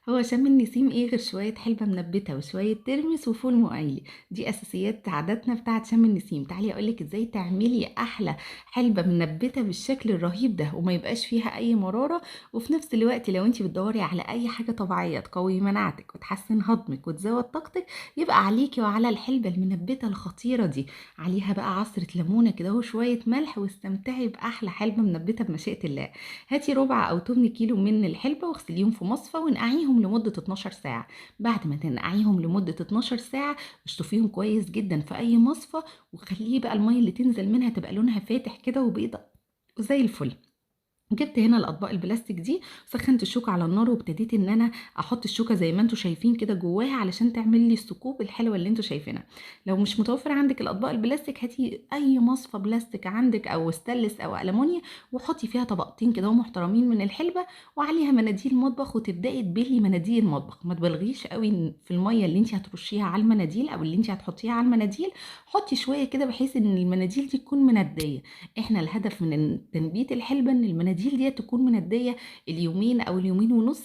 هو شم النسيم إيه غير شوية حلبة منبتة وشوية ترمس وفول مقايلي، دي أساسيات عاداتنا بتاعة شم النسيم. تعالي أقول لِك إزاي تعملي أحلى حلبة منبتة بالشكل الرهيب ده وما يبقاش فيها أي مرارة، وفي نفس الوقت لو أنتِ بتدوّري على أي حاجة طبيعية تقوي مناعتِك وتحسّن هضمِك وتزوّد طاقتِك، يبقى عليكِ وعلى الحلبة المنبتة الخطيرة دي، عليها بقى عصرة ليمونة كده وشوية ملح واستمتعي بأحلى حلبة منبتة بمشيئة الله. هاتي ربع أو تمن كيلو من الحلبة واغسليهم في مصفى ونقعيهم لمدة 12 ساعة. بعد ما تنقعيهم لمدة 12 ساعة اشطفيهم كويس جدا في أي مصفى، وخليه بقى المية اللي تنزل منها تبقى لونها فاتح كده وبيضة وزي الفل. جبت هنا الأطباق البلاستيك دي، سخنت الشوكة على النار وابتديت إن أنا أحط الشوكة زي ما أنتم شايفين كده جواها علشان تعمل لي الثقوب الحلوة اللي أنتم شايفينها. لو مش متوفر عندك الأطباق البلاستيك هاتي أي مصفى بلاستيك عندك أو ستانلس أو ألمونيا وحطي فيها طبقتين كده محترمين من الحلبة وعليها مناديل مطبخ، وتبدأي تبلي مناديل المطبخ. ما تبالغيش قوي في المية اللي أنت هترشيها على المناديل أو اللي أنت هتحطيها على المناديل، حطي شوية كده بحيث إن المناديل دي تكون مندية. إحنا الهدف من تنبيت الحلبة إن المناديل ديّة تكون مندية اليومين أو اليومين ونُص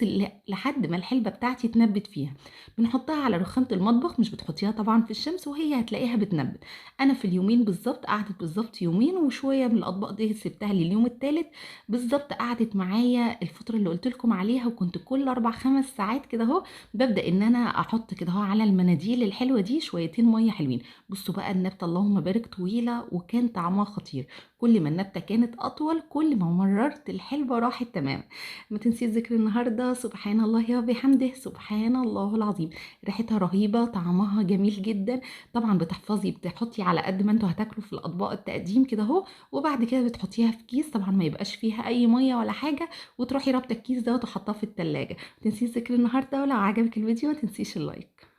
لحد ما الحلبة بتاعتي تنبِّت فيها. بنحطها على رخامة المطبخ، مش بتحطيها طبعًا في الشمس وهي هتلاقيها بتنبِّت. أنا في اليومين بالضبط قعدت بالضبط يومين وشوية من الأطباق دي سِبتها لليوم التالت، بالضبط قعدت معايا الفترة اللي قُلت لكم عليها، وكنت كل 4، 5 ساعات كده أهو بابدأ إن أنا أحط كده أهو على المناديل الحلوة دي شويتين مَيّة حلوين. بُصّوا بقى النبتة اللهم بارك طويلة وكان طعمها خطير. كل ما النبتة كانت أطول كل ما مرارة الحلبة راحت تمامًا. ما تنسيش ذكر النهارده سبحان الله وبحمده سبحان الله العظيم. ريحتها رهيبة، طعمها جميل جدًا. طبعًا بتحطي على قد ما أنتم هتاكلوا في الأطباق التقديم كده أهو، وبعد كده بتحطيها في كيس طبعًا ما يبقاش فيها أي مَيّة ولا حاجة، وتروحي رابطة الكيس دوّة وحاطاه في التلاجة. ما تنسيش ذكر النهارده، ولو عجبك الفيديو ما تنسيش اللايك.